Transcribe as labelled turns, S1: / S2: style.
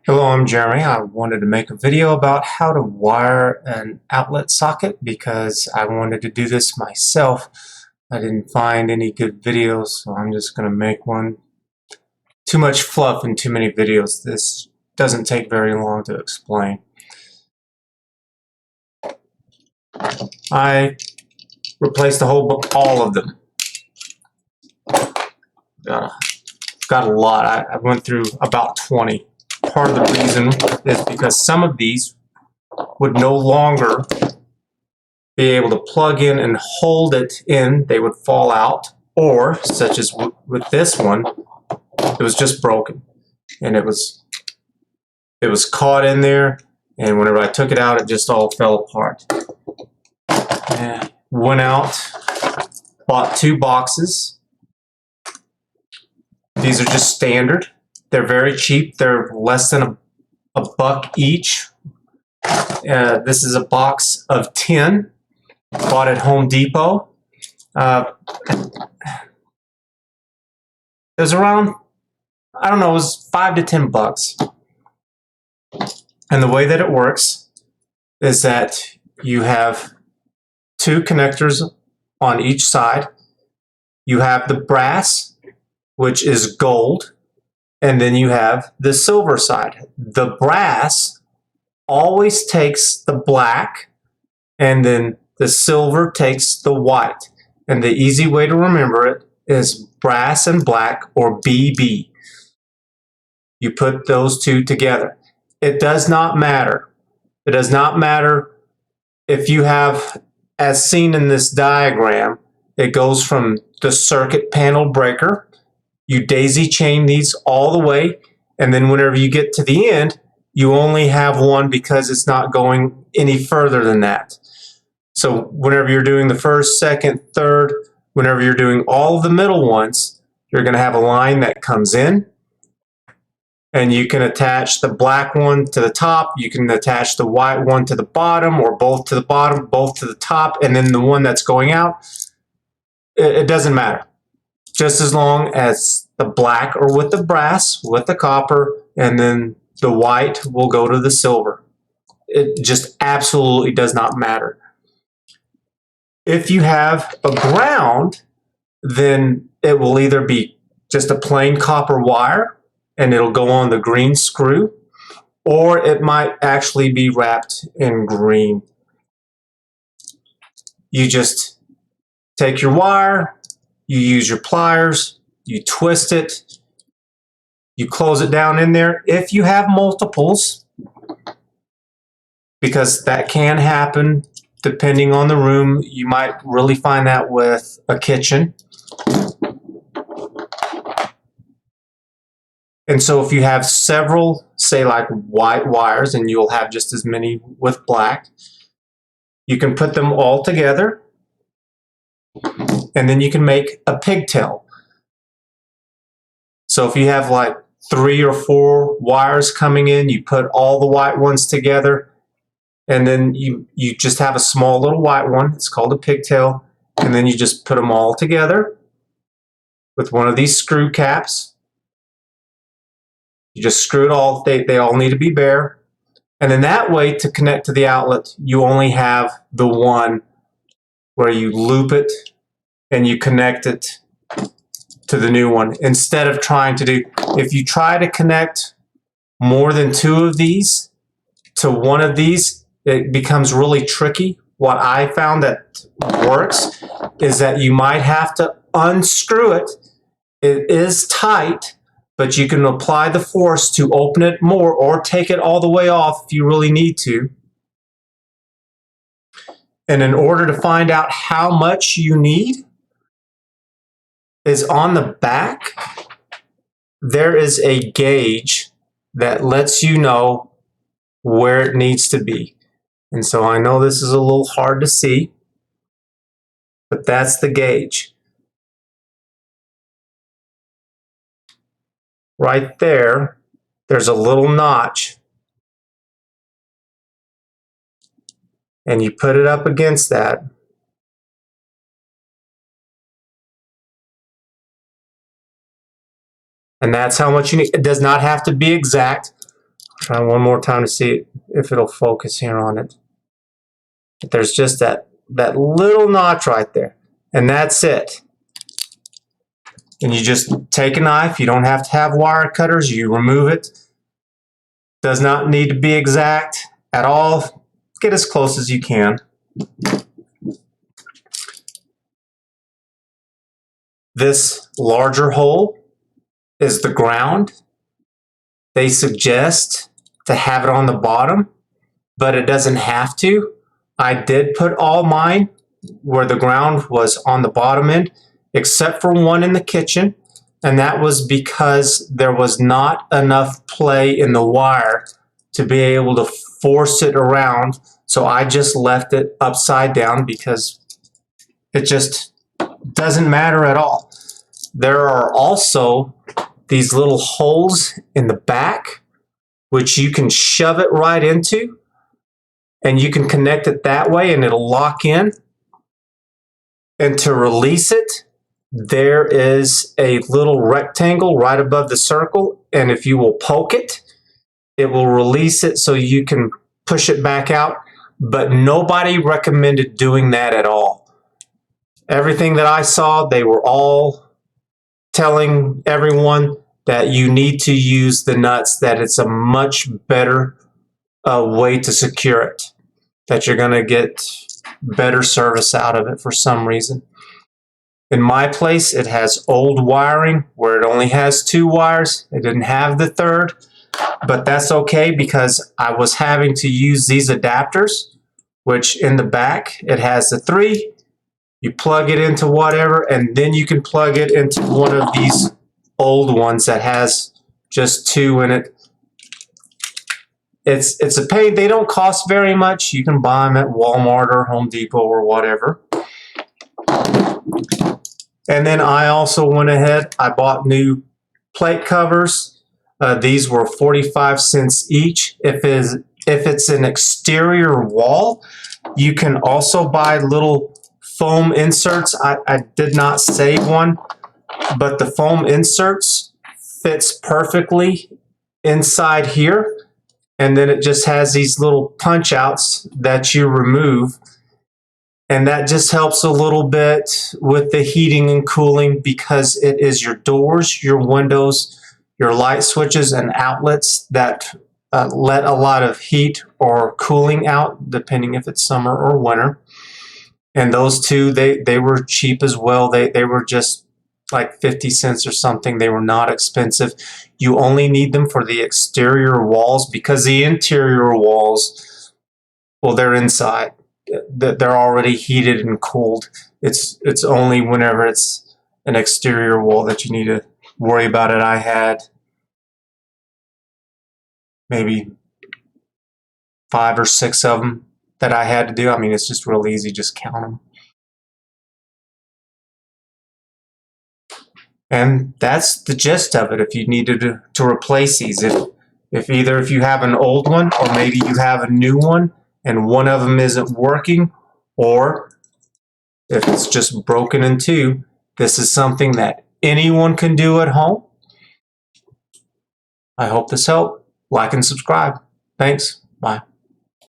S1: Hello, I'm Jeremy. I wanted to make a video about how to wire an outlet socket because I wanted to do this myself. I didn't find any good videos, so I'm just going to make one. Too much fluff and too many videos. This doesn't take very long to explain. I replaced all of them. Got a lot. I went through about 20. Part of the reason is because some of these would no longer be able to plug in and hold it in. They would fall out, or such as with this one, it was just broken and it was caught in there, and whenever I took it out, it just all fell apart. And went out, bought 2 boxes. These are just standard. They're very cheap. They're less than a buck each. This is a box of 10. Bought at Home Depot. It was around, I don't know, it was $5 to $10. And the way that it works is that you have 2 connectors on each side. You have the brass, which is gold, and then you have the silver side. The brass always takes the black, and then the silver takes the white. And the easy way to remember it is brass and black, or BB. You put those 2 together. It does not matter. It does not matter if you have, as seen in this diagram, it goes from the circuit panel breaker. You daisy chain these all the way, and then whenever you get to the end, you only have one because it's not going any further than that. So whenever you're doing the first, second, third, whenever you're doing all of the middle ones, you're going to have a line that comes in, and you can attach the black one to the top, you can attach the white one to the bottom, or both to the bottom, both to the top, and then the one that's going out, it doesn't matter. Just as long as the black or with the brass, with the copper, and then the white will go to the silver. It just absolutely does not matter. If you have a ground, then it will either be just a plain copper wire and it'll go on the green screw, or it might actually be wrapped in green. You just take your wire, you use your pliers, you twist it, you close it down in there. If you have multiples, because that can happen depending on the room, you might really find that with a kitchen. And so if you have several, say like white wires, and you'll have just as many with black, you can put them all together, and then you can make a pigtail. So if you have like 3 or 4 wires coming in, you put all the white ones together, and then you just have a small little white one. It's called a pigtail, and then you just put them all together with one of these screw caps. You just screw it all, they all need to be bare. And then that way, to connect to the outlet, you only have the one where you loop it and you connect it to the new one. Instead of trying to do, if you try to connect more than 2 of these to one of these, it becomes really tricky. What I found that works is that you might have to unscrew it. It is tight, but you can apply the force to open it more, or take it all the way off if you really need to. And in order to find out how much you need, is on the back, there is a gauge that lets you know where it needs to be. And so I know this is a little hard to see, but that's the gauge. Right there, there's a little notch, and you put it up against that, and that's how much you need. It does not have to be exact. Try one more time to see if it'll focus here on it. But there's just that little notch right there, and that's it. And you just take a knife. You don't have to have wire cutters. You remove it. Does not need to be exact at all. Get as close as you can. This larger hole is the ground. They suggest to have it on the bottom, but it doesn't have to. I did put all mine where the ground was on the bottom end, except for one in the kitchen, and that was because there was not enough play in the wire to be able to force it around, so I just left it upside down because it just doesn't matter at all. There are also these little holes in the back which you can shove it right into, and you can connect it that way and it'll lock in. And to release it, there is a little rectangle right above the circle, and if you will poke it, it will release it so you can push it back out. But nobody recommended doing that at all. Everything that I saw, they were all telling everyone that you need to use the nuts, that it's a much better way to secure it, that you're going to get better service out of it for some reason. In my place, it has old wiring where it only has 2 wires. It didn't have the third, but that's okay because I was having to use these adapters, which in the back, it has the 3. You plug it into whatever, and then you can plug it into one of these old ones that has just 2 in it. It's a pain. They don't cost very much. You can buy them at Walmart or Home Depot or whatever. And then I also went ahead, I bought new plate covers. These were 45 cents each. If it's an exterior wall, you can also buy little foam inserts. I did not save one, but the foam inserts fits perfectly inside here. And then it just has these little punch outs that you remove. And that just helps a little bit with the heating and cooling because it is your doors, your windows, your light switches and outlets that let a lot of heat or cooling out, depending if it's summer or winter. And those two, they were cheap as well. They were just like 50 cents or something. They were not expensive. You only need them for the exterior walls because the interior walls, well, they're inside. They're already heated and cooled. It's only whenever it's an exterior wall that you need to worry about it. I had maybe 5 or 6 of them that I had to do. I mean, it's just real easy, just count them. And that's the gist of it. If you needed to replace these, if you have an old one or maybe you have a new one and one of them isn't working, or if it's just broken in 2, this is something that anyone can do at home. I hope this helped. Like and subscribe. Thanks. Bye.